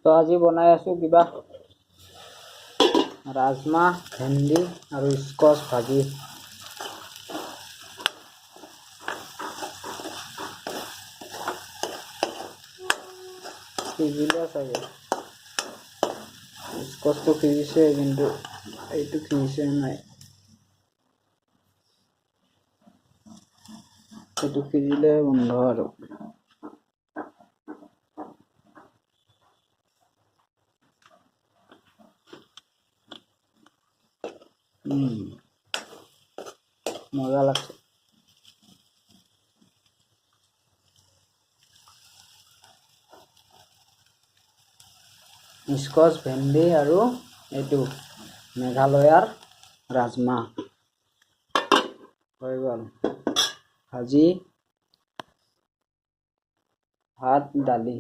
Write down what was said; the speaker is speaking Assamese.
তো আজি বনাই আছো কিবা ৰাজমাহ ভেন্দি আৰু স্কচ ভাজি সিজিলে চাগে স্কচটো সিজিছে কিন্তু এইটো সিজিছে নাই এইটো সিজিলে বন্ধ আৰু মজা লাগছে স্কচ ভেন্দি আৰু এইটো মেঘালয়াৰ ৰাজমাহ হৈ গ'ল ভাজি ভাত দালি